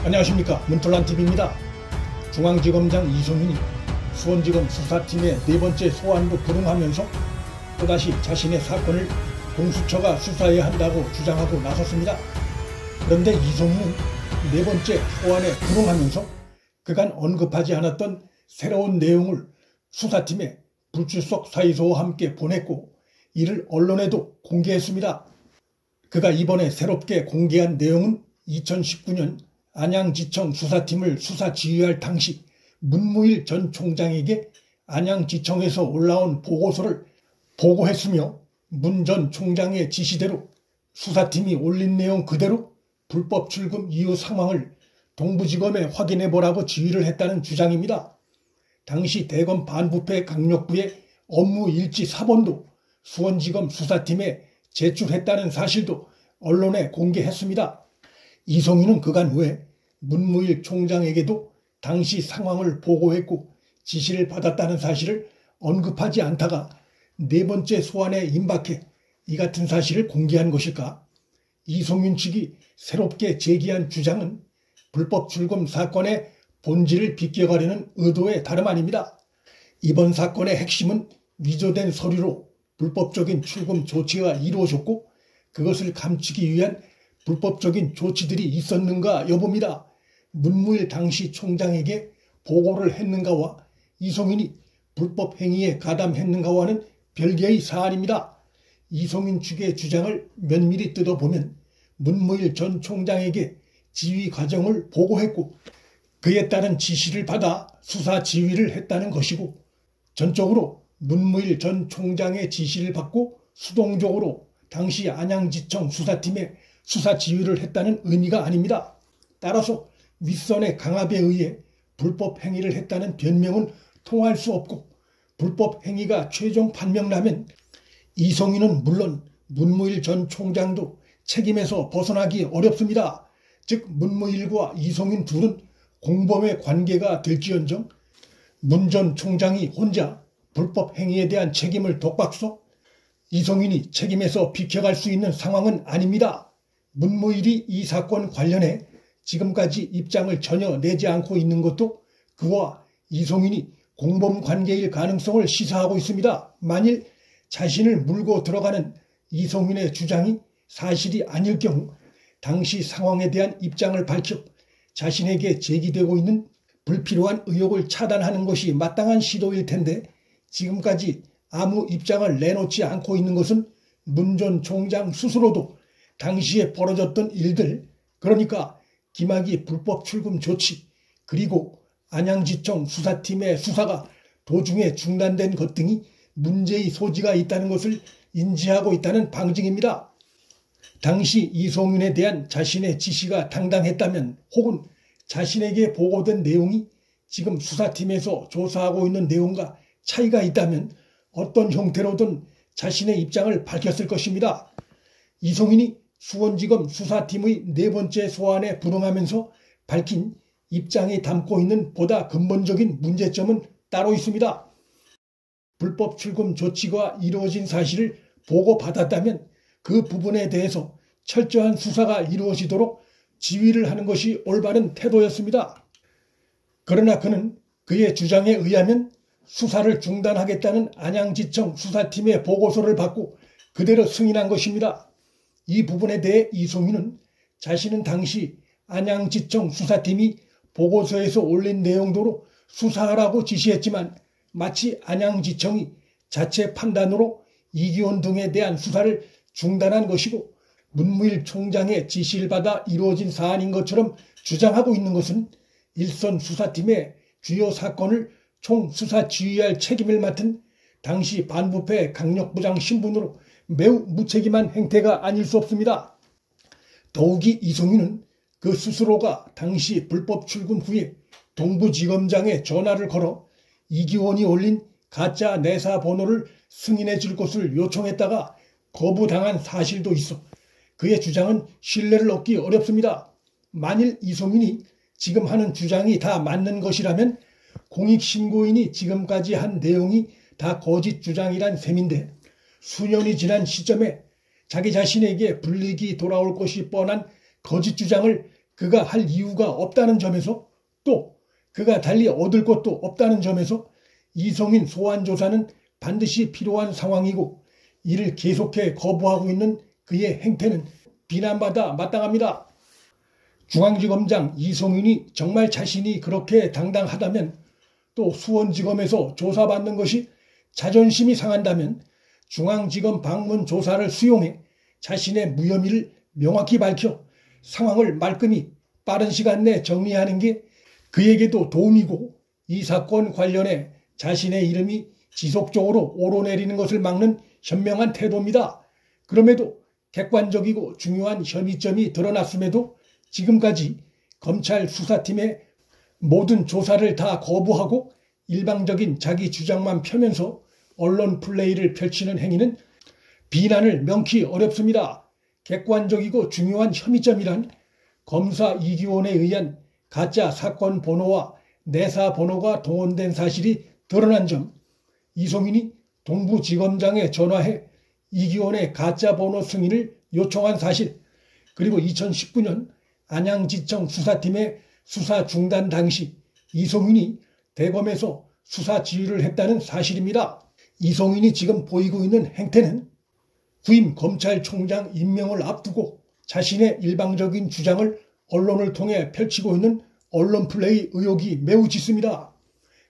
안녕하십니까, 문털란TV입니다. 중앙지검장 이송윤이 수원지검 수사팀의 네 번째 소환도 불응하면서 또다시 자신의 사건을 공수처가 수사해야 한다고 주장하고 나섰습니다. 그런데 이송윤은 네 번째 소환에 불응하면서 그간 언급하지 않았던 새로운 내용을 수사팀에 불출석 사의서와 함께 보냈고 이를 언론에도 공개했습니다. 그가 이번에 새롭게 공개한 내용은 2019년 안양지청 수사팀을 수사 지휘할 당시 문무일 전 총장에게 안양지청에서 올라온 보고서를 보고했으며 문 전 총장의 지시대로 수사팀이 올린 내용 그대로 불법 출금 이후 상황을 동부지검에 확인해보라고 지휘를 했다는 주장입니다. 당시 대검 반부패 강력부의 업무 일지 사본도 수원지검 수사팀에 제출했다는 사실도 언론에 공개했습니다. 이송윤은 그간 후에 문무일 총장에게도 당시 상황을 보고했고 지시를 받았다는 사실을 언급하지 않다가 네 번째 소환에 임박해 이 같은 사실을 공개한 것일까? 이송윤 측이 새롭게 제기한 주장은 불법 출금 사건의 본질을 비껴가려는 의도의 다름 아닙니다. 이번 사건의 핵심은 위조된 서류로 불법적인 출금 조치가 이루어졌고 그것을 감추기 위한 불법적인 조치들이 있었는가 여부입니다. 문무일 당시 총장에게 보고를 했는가와 이송윤이 불법 행위에 가담했는가와는 별개의 사안입니다. 이송윤 측의 주장을 면밀히 뜯어보면 문무일 전 총장에게 지휘 과정을 보고했고 그에 따른 지시를 받아 수사 지휘를 했다는 것이고 전적으로 문무일 전 총장의 지시를 받고 수동적으로 당시 안양지청 수사팀에 수사 지휘를 했다는 의미가 아닙니다. 따라서 윗선의 강압에 의해 불법 행위를 했다는 변명은 통할 수 없고 불법 행위가 최종 판명나면 이송윤은 물론 문무일 전 총장도 책임에서 벗어나기 어렵습니다. 즉 문무일과 이송윤 둘은 공범의 관계가 될지언정 문 전 총장이 혼자 불법 행위에 대한 책임을 독박서 이송윤이 책임에서 비켜갈 수 있는 상황은 아닙니다. 문무일이 이 사건 관련해 지금까지 입장을 전혀 내지 않고 있는 것도 그와 이송윤이 공범 관계일 가능성을 시사하고 있습니다. 만일 자신을 물고 들어가는 이송윤의 주장이 사실이 아닐 경우 당시 상황에 대한 입장을 밝혀 자신에게 제기되고 있는 불필요한 의혹을 차단하는 것이 마땅한 시도일 텐데 지금까지 아무 입장을 내놓지 않고 있는 것은 문 전 총장 스스로도 당시에 벌어졌던 일들, 그러니까 김학의 불법 출금 조치, 그리고 안양지청 수사팀의 수사가 도중에 중단된 것 등이 문제의 소지가 있다는 것을 인지하고 있다는 방증입니다. 당시 이송윤에 대한 자신의 지시가 당당했다면 혹은 자신에게 보고된 내용이 지금 수사팀에서 조사하고 있는 내용과 차이가 있다면 어떤 형태로든 자신의 입장을 밝혔을 것입니다. 이송윤이 수원지검 수사팀의 네 번째 소환에 불응하면서 밝힌 입장이 담고 있는 보다 근본적인 문제점은 따로 있습니다. 불법 출금 조치가 이루어진 사실을 보고받았다면 그 부분에 대해서 철저한 수사가 이루어지도록 지휘를 하는 것이 올바른 태도였습니다. 그러나 그는 그의 주장에 의하면 수사를 중단하겠다는 안양지청 수사팀의 보고서를 받고 그대로 승인한 것입니다. 이 부분에 대해 이송윤은 자신은 당시 안양지청 수사팀이 보고서에서 올린 내용대로 수사하라고 지시했지만 마치 안양지청이 자체 판단으로 이기원 등에 대한 수사를 중단한 것이고 문무일 총장의 지시를 받아 이루어진 사안인 것처럼 주장하고 있는 것은 일선 수사팀의 주요 사건을 총수사 지휘할 책임을 맡은 당시 반부패 강력부장 신분으로 매우 무책임한 행태가 아닐 수 없습니다. 더욱이 이송윤은 그 스스로가 당시 불법 출금 후에 동부지검장에 전화를 걸어 이기원이 올린 가짜 내사 번호를 승인해 줄 것을 요청했다가 거부당한 사실도 있어 그의 주장은 신뢰를 얻기 어렵습니다. 만일 이송윤이 지금 하는 주장이 다 맞는 것이라면 공익신고인이 지금까지 한 내용이 다 거짓 주장이란 셈인데 수년이 지난 시점에 자기 자신에게 불이익이 돌아올 것이 뻔한 거짓 주장을 그가 할 이유가 없다는 점에서, 또 그가 달리 얻을 것도 없다는 점에서 이성인 소환 조사는 반드시 필요한 상황이고, 이를 계속해 거부하고 있는 그의 행태는 비난받아 마땅합니다. 중앙지검장 이성윤이 정말 자신이 그렇게 당당하다면, 또 수원지검에서 조사받는 것이 자존심이 상한다면 중앙지검 방문 조사를 수용해 자신의 무혐의를 명확히 밝혀 상황을 말끔히 빠른 시간 내 정리하는 게 그에게도 도움이고, 이 사건 관련해 자신의 이름이 지속적으로 오르내리는 것을 막는 현명한 태도입니다. 그럼에도 객관적이고 중요한 혐의점이 드러났음에도 지금까지 검찰 수사팀의 모든 조사를 다 거부하고 일방적인 자기 주장만 펴면서 언론 플레이를 펼치는 행위는 비난을 명키 어렵습니다. 객관적이고 중요한 혐의점이란 검사 이기원에 의한 가짜 사건 번호와 내사 번호가 동원된 사실이 드러난 점, 이성윤이 동부지검장에 전화해 이기원의 가짜 번호 승인을 요청한 사실, 그리고 2019년 안양지청 수사팀의 수사 중단 당시 이성윤이 대검에서 수사 지휘를 했다는 사실입니다. 이성윤이 지금 보이고 있는 행태는 후임 검찰총장 임명을 앞두고 자신의 일방적인 주장을 언론을 통해 펼치고 있는 언론 플레이 의혹이 매우 짙습니다.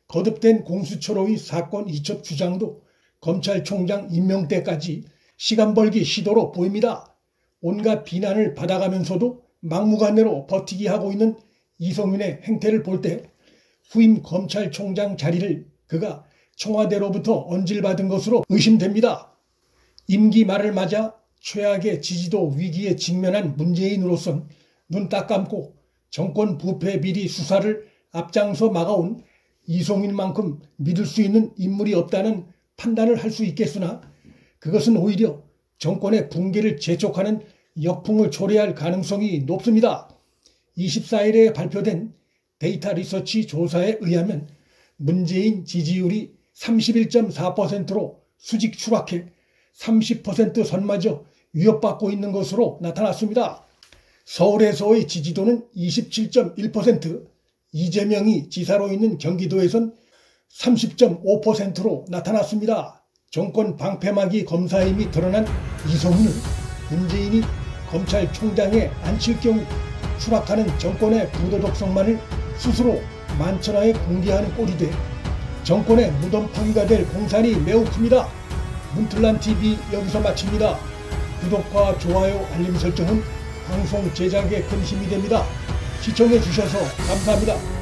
거듭된 공수처로의 사건 이첩 주장도 검찰총장 임명 때까지 시간 벌기 시도로 보입니다. 온갖 비난을 받아가면서도 막무가내로 버티기 하고 있는 이성윤의 행태를 볼 때 후임 검찰총장 자리를 그가 청와대로부터 언질받은 것으로 의심됩니다. 임기 말을 맞아 최악의 지지도 위기에 직면한 문재인으로선 눈 딱 감고 정권 부패 비리 수사를 앞장서 막아온 이성윤만큼 믿을 수 있는 인물이 없다는 판단을 할 수 있겠으나, 그것은 오히려 정권의 붕괴를 재촉하는 역풍을 초래할 가능성이 높습니다. 24일에 발표된 데이터 리서치 조사에 의하면 문재인 지지율이 31.4%로 수직 추락해 30% 선마저 위협받고 있는 것으로 나타났습니다. 서울에서의 지지도는 27.1%, 이재명이 지사로 있는 경기도에선 30.5%로 나타났습니다. 정권 방패막이 검사임이 드러난 이성윤은 문재인이 검찰총장에 앉힐 경우 추락하는 정권의 부도덕성만을 스스로 만천하에 공개하는 꼴이 돼 정권의 무덤파기가 될 공산이 매우 큽니다. 문틀란TV 여기서 마칩니다. 구독과 좋아요, 알림 설정은 방송 제작에 큰 힘이 됩니다. 시청해 주셔서 감사합니다.